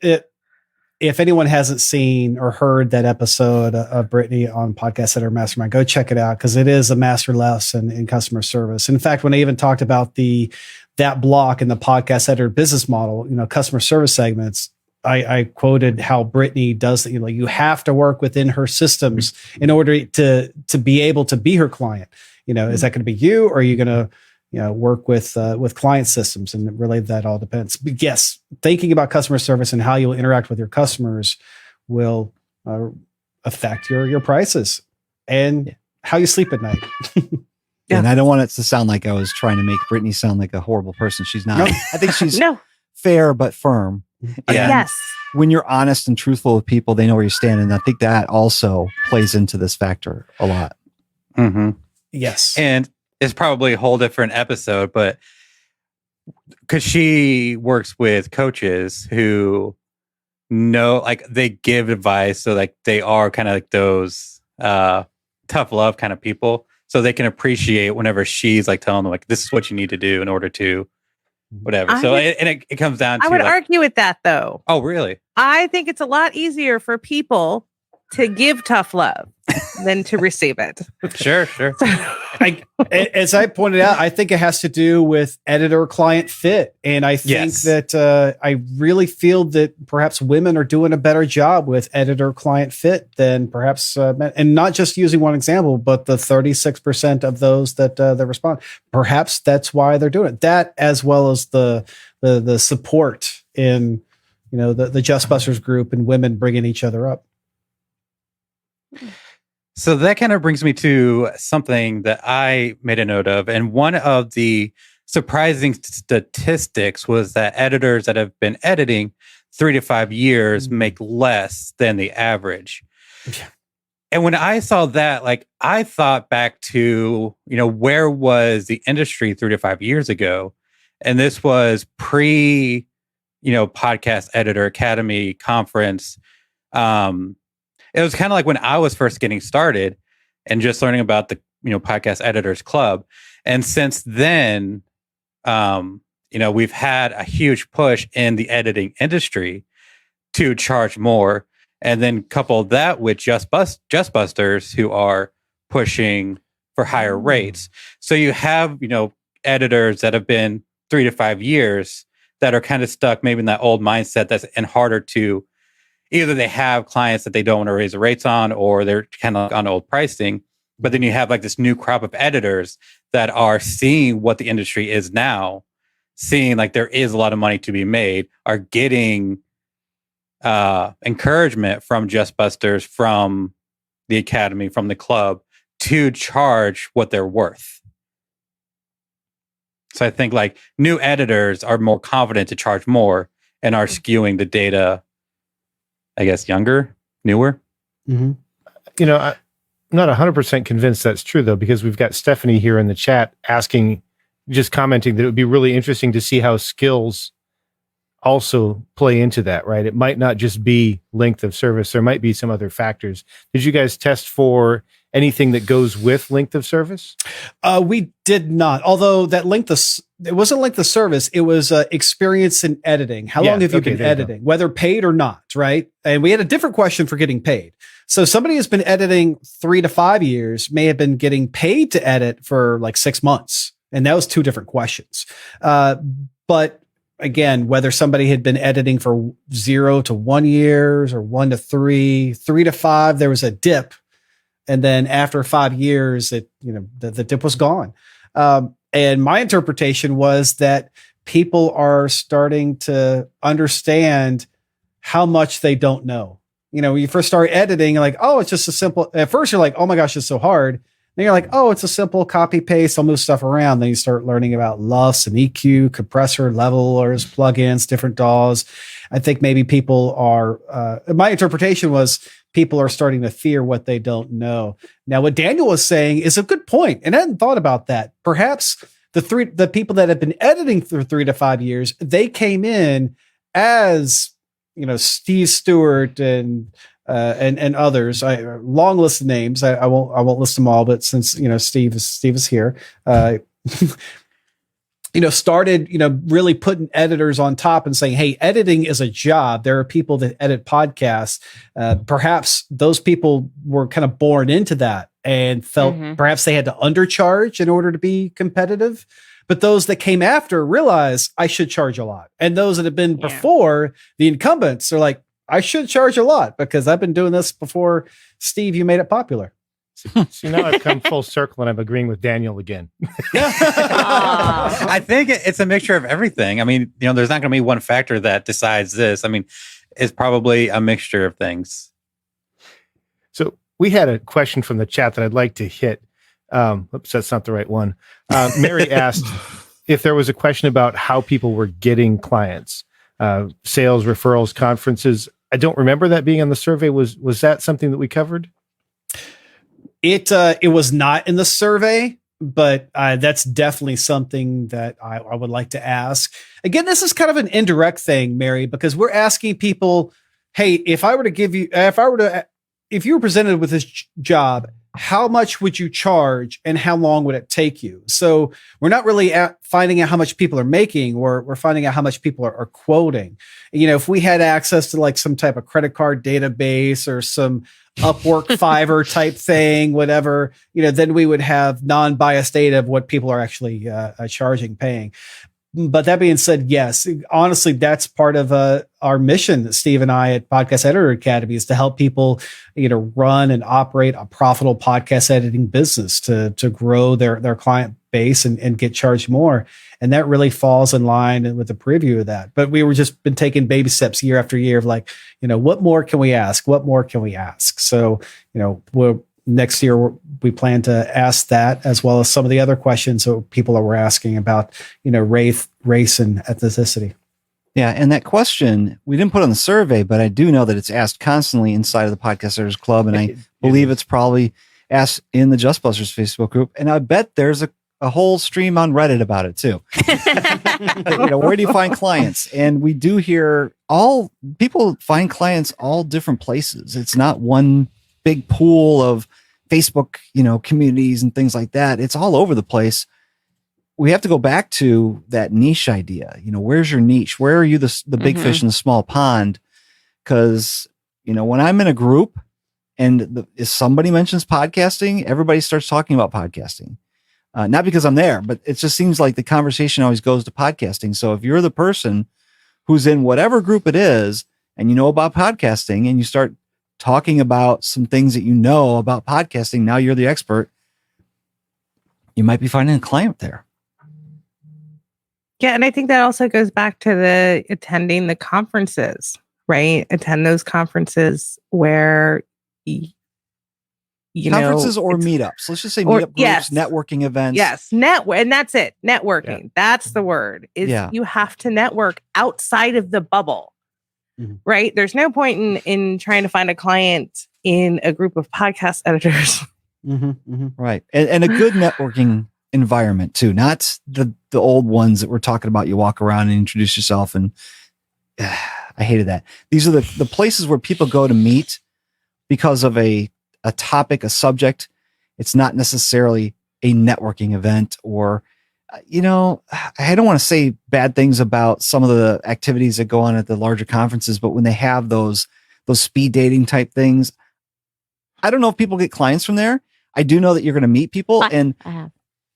If anyone hasn't seen or heard that episode of Brittney on Podcast Editor Mastermind, go check it out, because it is a master lesson in customer service. In fact, when I even talked about that block in the Podcast Editor business model, customer service segments, I quoted how Brittney does that. You have to work within her systems in order to be able to be her client. Is that going to be you, or are you going to work with client systems? And really, that all depends. But yes, thinking about customer service and how you'll interact with your customers will affect your prices and how you sleep at night. And I don't want it to sound like I was trying to make Brittney sound like a horrible person. She's not. No. I think she's fair but firm. Yes. When you're honest and truthful with people, they know where you stand. And I think that also plays into this factor a lot. Mm-hmm. Yes. And it's probably a whole different episode, but because she works with coaches who know, like, they give advice, so like they are kind of like those tough love kind of people, so they can appreciate whenever she's like telling them like, this is what you need to do in order to whatever. It comes down to, I would like, argue with that though. oh really? I think it's a lot easier for people to give tough love than to receive it. Sure. As I pointed out, I think it has to do with editor-client fit. And I think that I really feel that perhaps women are doing a better job with editor-client fit than perhaps men. And not just using one example, but the 36% of those that respond. Perhaps that's why they're doing it. That, as well as the support in, the Just Busters group and women bringing each other up. So that kind of brings me to something that I made a note of. And one of the surprising statistics was that editors that have been editing 3 to 5 years make less than the average. Yeah. And when I saw that, like, I thought back to, where was the industry 3 to 5 years ago? And this was pre, Podcast Editor Academy conference. It was kind of like when I was first getting started and just learning about the, Podcast Editors Club. And since then, we've had a huge push in the editing industry to charge more. And then couple that with Just Busters, who are pushing for higher rates. So you have, editors that have been 3 to 5 years that are kind of stuck maybe in that old mindset and harder to, either they have clients that they don't want to raise the rates on, or they're kind of on old pricing. But then you have like this new crop of editors that are seeing what the industry is now, seeing like there is a lot of money to be made, are getting encouragement from Just Busters, from the Academy, from the club, to charge what they're worth. So I think like new editors are more confident to charge more and are skewing the data, I guess, younger, newer. Mm-hmm. I'm not 100% convinced that's true, though, because we've got Stephanie here in the chat commenting that it would be really interesting to see how skills also play into that, right? It might not just be length of service. There might be some other factors. Did you guys test for anything that goes with length of service? We did not. Although that it wasn't length of service. It was experience in editing. How long have you been editing, whether paid or not, right? And we had a different question for getting paid. So somebody who's been editing 3 to 5 years may have been getting paid to edit for like 6 months. And that was 2 different questions. But again, whether somebody had been editing for 0 to 1 years or 1 to 3, 3 to 5, there was a dip. And then after 5 years, the dip was gone. And my interpretation was that people are starting to understand how much they don't know. When you first start editing, you're like, oh, it's just a simple, at first you're like, oh my gosh, it's so hard. Then you're like, oh, it's a simple copy paste. I'll move stuff around. Then you start learning about LUFS and EQ, compressor, levelers, plugins, different DAWs. I think maybe people are, my interpretation was people are starting to fear what they don't know. Now, what Daniel was saying is a good point, and I hadn't thought about that. Perhaps the people that have been editing for 3 to 5 years, they came in as, Steve Stewart and others. Long list of names. I won't list them all, but since Steve is here, started really putting editors on top and saying, hey, editing is a job. There are people that edit podcasts. Perhaps those people were kind of born into that and felt perhaps they had to undercharge in order to be competitive. But those that came after realized I should charge a lot. And those that have been before, the incumbents, are like, I should charge a lot because I've been doing this before, Steve, you made it popular. So now I've come full circle and I'm agreeing with Daniel again. I think it's a mixture of everything. I mean, there's not going to be one factor that decides this. I mean, it's probably a mixture of things. So we had a question from the chat that I'd like to hit. Oops, that's not the right one. Mary asked if there was a question about how people were getting clients, sales, referrals, conferences. I don't remember that being on the survey. Was that something that we covered? It was not in the survey. but that's definitely something that I would like to ask. Again, this is kind of an indirect thing, Mary, because we're asking people, hey, if you were presented with this job, how much would you charge and how long would it take you? So we're not really finding out how much people are making, or we're finding out how much people are quoting. If we had access to like some type of credit card database or some Upwork Fiverr type thing, whatever, then we would have non-biased data of what people are actually charging, paying. But that being said, yes, honestly, that's part of our mission, Steve and I at Podcast Editor Academy, is to help people, run and operate a profitable podcast editing business to grow their client base and get charged more. And that really falls in line with the preview of that. But we were just been taking baby steps year after year of like, what more can we ask? What more can we ask? So, next year, we plan to ask that, as well as some of the other questions that people were asking about, race and ethnicity. Yeah. And that question, we didn't put on the survey, but I do know that it's asked constantly inside of the Podcast Editors Club. And I believe it's probably asked in the Just Busters Facebook group. And I bet there's a whole stream on Reddit about it too. Where do you find clients? And we do hear people find clients all different places. It's not one big pool of Facebook, communities and things like that. It's all over the place. We have to go back to that niche idea. Where's your niche? Where are you the big fish in the small pond? Because, when I'm in a group and if somebody mentions podcasting, everybody starts talking about podcasting. Not because I'm there, but it just seems like the conversation always goes to podcasting. So if you're the person who's in whatever group it is and you know about podcasting and you start talking about some things that you know about podcasting, now you're the expert, you might be finding a client there. Yeah. And I think that also goes back to the attending the conferences, right? Attend those conferences where, conferences or meetups. Let's just say meetup groups, yes. networking events. Yes. And that's it. Networking. Yeah. That's the word. You have to network outside of the bubble. Right. There's no point in trying to find a client in a group of podcast editors. Right. And a good networking environment too, not the old ones that we're talking about. You walk around and introduce yourself. And I hated that. These are the places where people go to meet because of a topic, a subject. It's not necessarily a networking event or, I don't want to say bad things about some of the activities that go on at the larger conferences, but when they have those speed dating type things, I don't know if people get clients from there. I do know that you're going to meet people. I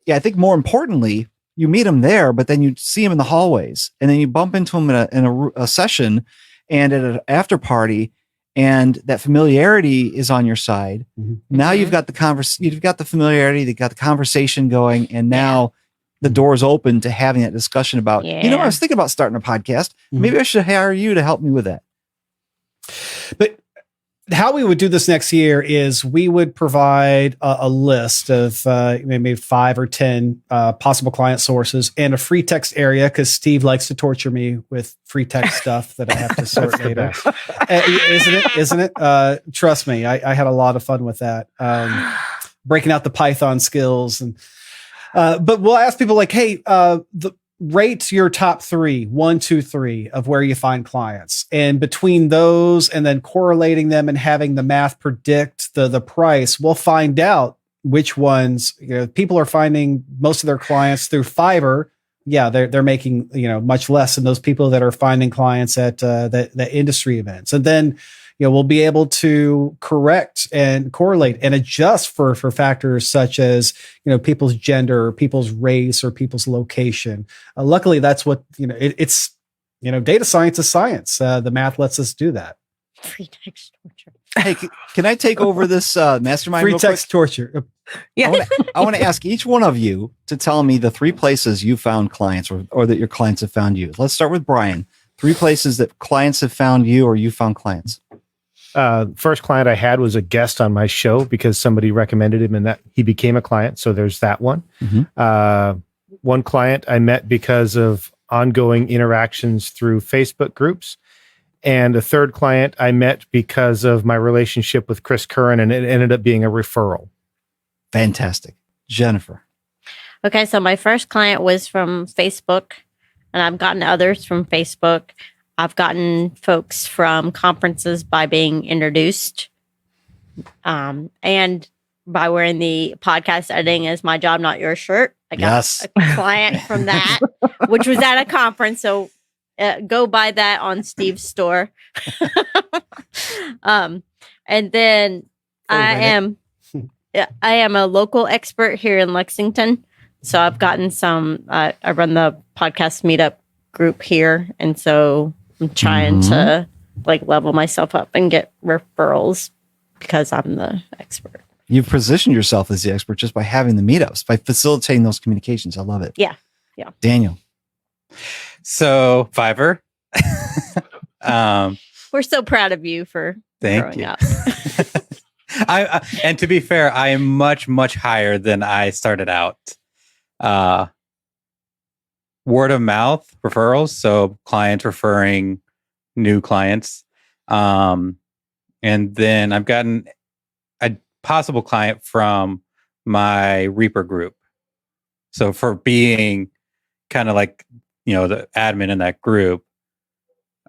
think more importantly, you meet them there, but then you see them in the hallways and then you bump into them in a session and at an after party, and that familiarity is on your side. Now you've got you've got the familiarity, you've got the conversation going, and now the door's open to having that discussion about, I was thinking about starting a podcast. Maybe I should hire you to help me with that. But how we would do this next year is we would provide a list of maybe 5 or 10 possible client sources and a free text area, because Steve likes to torture me with free text stuff that I have to sort later. Isn't it? Trust me, I had a lot of fun with that. Breaking out the Python skills but we'll ask people like, hey, rate your top 3, 1, 2, 3 of where you find clients. And between those and then correlating them and having the math predict the price, we'll find out which ones, people are finding most of their clients through Fiverr. Yeah, they're making, much less than those people that are finding clients at the industry events. And then, we'll be able to correct and correlate and adjust for factors such as, people's gender, or people's race, or people's location. Luckily, that's what, it's, data science is science. The math lets us do that. Free text torture. Hey, can I take over this mastermind? Free text torture. Yeah. I want to ask each one of you to tell me the 3 places you found clients or that your clients have found you. Let's start with Brian. 3 places that clients have found you or you found clients. First client I had was a guest on my show because somebody recommended him and that he became a client. So there's that one. One client I met because of ongoing interactions through Facebook groups. And a third client I met because of my relationship with Chris Curran, and it ended up being a referral. Fantastic. Jennifer. Okay, so my first client was from Facebook, and I've gotten others from Facebook. I've gotten folks from conferences by being introduced, and by wearing the podcast editing is my job, not your shirt. I got a client from that, which was at a conference. So go buy that on Steve's store. And then I am a local expert here in Lexington. So I've gotten some. I run the podcast meetup group here, and so I'm trying to level myself up and get referrals because I'm the expert. You've positioned yourself as the expert just by having the meetups, by facilitating those communications. I love it. Yeah. Daniel. So Fiverr. We're so proud of you for growing up. And to be fair, I am much, much higher than I started out. Word of mouth referrals. So clients referring new clients. And then I've gotten a possible client from my Reaper group. So for being kind of the admin in that group,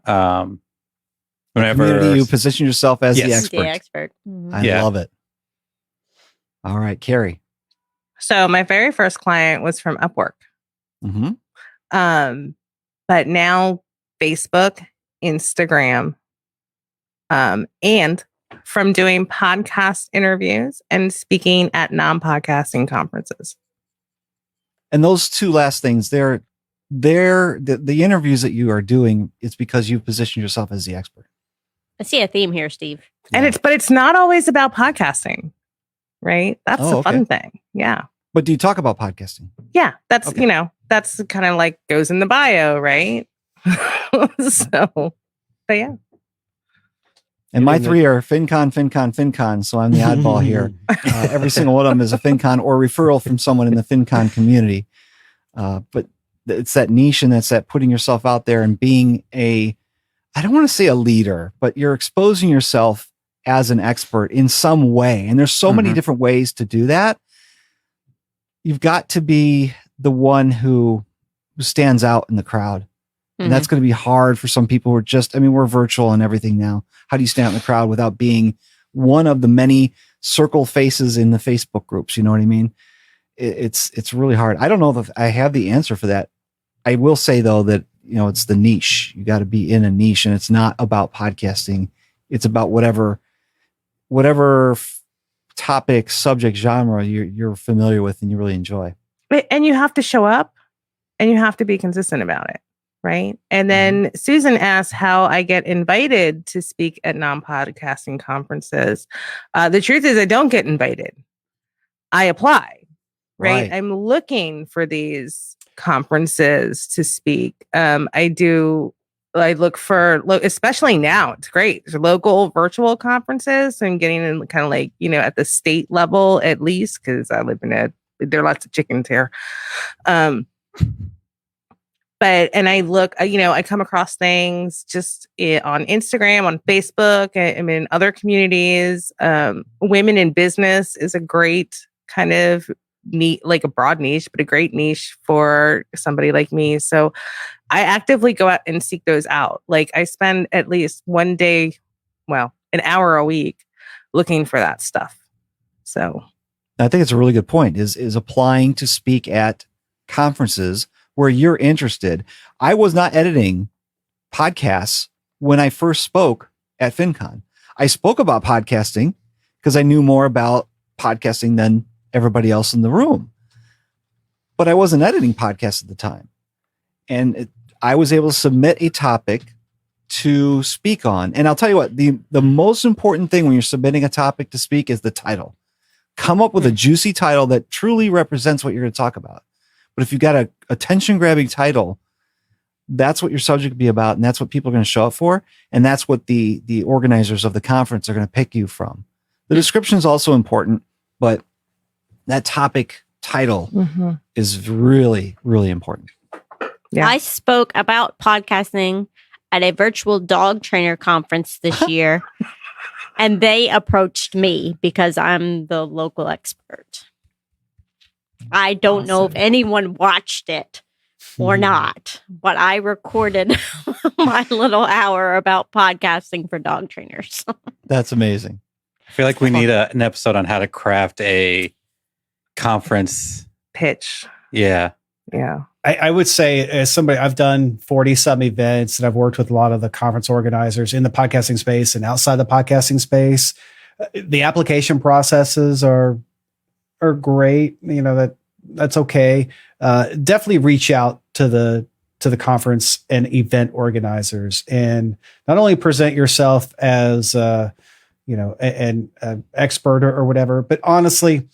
whenever you position yourself as the expert. The expert. Mm-hmm. I love it. All right, Carrie. So my very first client was from Upwork. Mm-hmm. But now Facebook, Instagram, and from doing podcast interviews and speaking at non-podcasting conferences. And those two last things, the interviews that you are doing, it's because you've positioned yourself as the expert. I see a theme here, Steve. And it's not always about podcasting, right? That's the fun thing. Yeah. But do you talk about podcasting? Yeah. That's, that's kind of goes in the bio, right? But yeah. And my three are FinCon. So I'm the oddball here. Every single one of them is a FinCon or referral from someone in the FinCon community. But it's that niche, and that's that putting yourself out there and being I don't want to say a leader, but you're exposing yourself as an expert in some way. And there's so many different ways to do that. You've got to be the one who stands out in the crowd. And that's going to be hard for some people who are we're virtual and everything now. How do you stand out in the crowd without being one of the many circle faces in the Facebook groups? You know what I mean? It's really hard. I don't know if I have the answer for that. I will say though that, it's the niche. You got to be in a niche, and it's not about podcasting. It's about whatever topic, subject, genre you're familiar with and you really enjoy. And you have to show up, and you have to be consistent about it. Right. And then Susan asked how I get invited to speak at non-podcasting conferences. The truth is I don't get invited. I apply. Right. I'm looking for these conferences to speak. I look for, especially now, it's great. There's local virtual conferences. So I'm getting in kind of at the state level, at least, because I live there are lots of chickens here. And I look, I come across things just on Instagram, on Facebook, and in other communities. Women in business is a great kind of neat, a broad niche, but a great niche for somebody like me. So I actively go out and seek those out. I spend at least one day, an hour a week looking for that stuff. So I think it's a really good point is applying to speak at conferences where you're interested. I was not editing podcasts when I first spoke at FinCon. I spoke about podcasting because I knew more about podcasting than everybody else in the room. But I wasn't editing podcasts at the time. And I was able to submit a topic to speak on. And I'll tell you what, the most important thing when you're submitting a topic to speak is the title. Come up with a juicy title that truly represents what you're going to talk about. But if you've got a attention-grabbing title, that's what your subject will be about, and that's what people are going to show up for, and that's what the organizers of the conference are going to pick you from. The description is also important, but that topic title is really, really important. Yeah. I spoke about podcasting at a virtual dog trainer conference this year, and they approached me because I'm the local expert. I don't know if anyone watched it or not, but I recorded my little hour about podcasting for dog trainers. That's amazing. I feel like we need an episode on how to craft a conference Pitch. Yeah. Yeah. I would say, as somebody, I've done 40 some events and I've worked with a lot of the conference organizers in the podcasting space and outside the podcasting space. The application processes are great. You know, that's okay. Definitely reach out to the conference and event organizers and not only present yourself as, an expert or whatever, but honestly,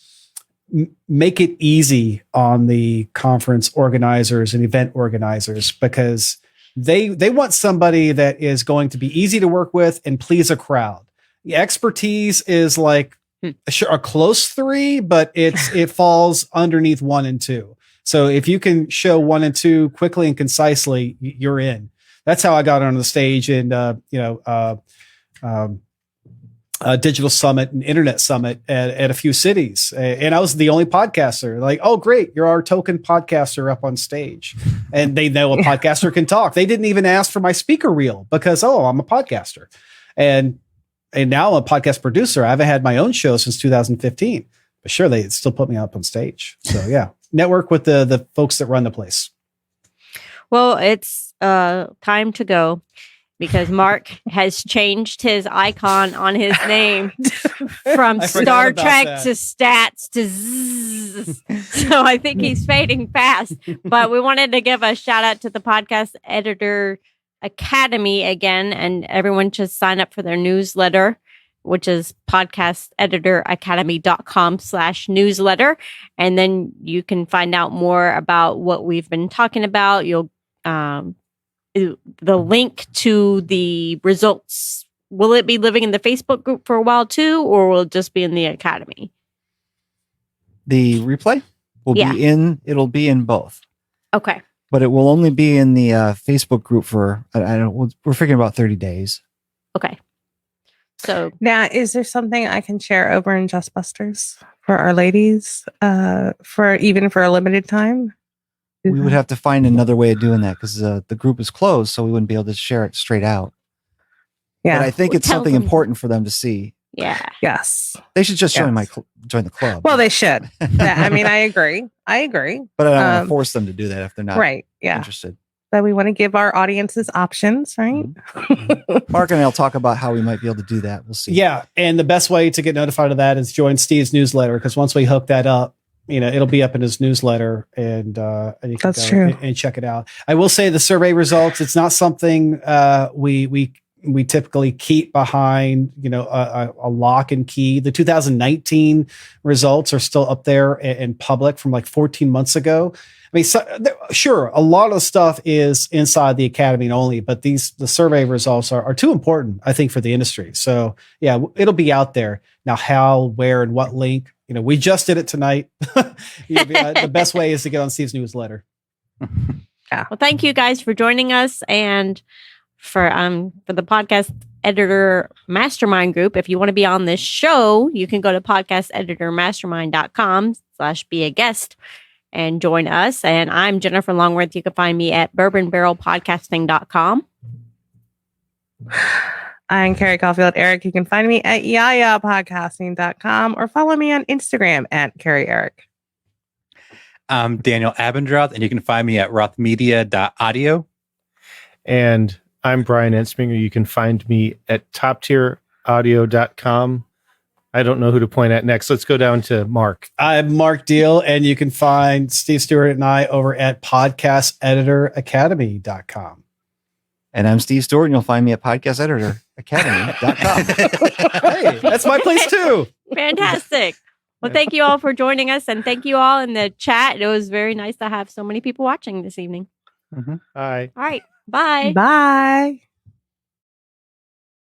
make it easy on the conference organizers and event organizers, because they want somebody that is going to be easy to work with and please a crowd. The expertise is like a close 3, but it falls underneath 1 and 2. So if you can show 1 and 2 quickly and concisely, you're in. That's how I got on the stage in digital summit and internet summit at a few cities. And I was the only podcaster. Like, oh, great. You're our token podcaster up on stage. And they know a podcaster can talk. They didn't even ask for my speaker reel because, I'm a podcaster. And now I'm a podcast producer. I haven't had my own show since 2015, but sure, they still put me up on stage. So yeah, network with the folks that run the place. Well, it's time to go, because Mark has changed his icon on his name from Star Trek to stats to zzz. So I think he's fading fast. But we wanted to give a shout out to the Podcast Editor Academy again, and everyone should sign up for their newsletter, which is podcasteditoracademy.com/newsletter. And then you can find out more about what we've been talking about. You'll the link to the results, will it be living in the Facebook group for a while too, or will it just be in the Academy? The replay will it'll be in both. Okay. But it will only be in the Facebook group for, we're figuring about 30 days. Okay. So now, is there something I can share over in Just Busters for our ladies, for a limited time? We would have to find another way of doing that because the group is closed, so we wouldn't be able to share it straight out. Yeah, but I think it's something important for them to see. Yeah. Yes. They should just join the club. Well, they should. I mean, I agree. But I don't want to force them to do that if they're not interested. But we want to give our audiences options, right? Mm-hmm. Mark and I'll talk about how we might be able to do that. We'll see. Yeah, and the best way to get notified of that is join Steve's newsletter, because once we hook that up, it'll be up in his newsletter, and you can go and check it out. I will say the survey results, it's not something we typically keep behind, a lock and key. The 2019 results are still up there in public from like 14 months ago. I mean, sure, a lot of stuff is inside the Academy only, but the survey results are too important, I think, for the industry. So yeah, it'll be out there. Now, how, where, and what link, we just did it tonight. The best way is to get on Steve's newsletter. Yeah. Well, thank you guys for joining us, and for the Podcast Editor Mastermind group. If you want to be on this show, you can go to podcasteditormastermind.com/be a guest and join us. And I'm Jennifer Longworth. You can find me at bourbonbarrelpodcasting.com. I'm Carrie Caulfield. Eric, you can find me at yayapodcasting.com or follow me on Instagram at Carrie Eric. I'm Daniel Abendroth, and you can find me at rothmedia.audio. And I'm Brian Ensminger. You can find me at toptieraudio.com. I don't know who to point at next. Let's go down to Mark. I'm Mark Deal, and you can find Steve Stewart and I over at podcasteditoracademy.com. And I'm Steve Stewart, and you'll find me at podcasteditoracademy.com. Hey, that's my place too. Fantastic. Well, thank you all for joining us, and thank you all in the chat. It was very nice to have so many people watching this evening. Mm-hmm. Bye. All right. Bye. Bye.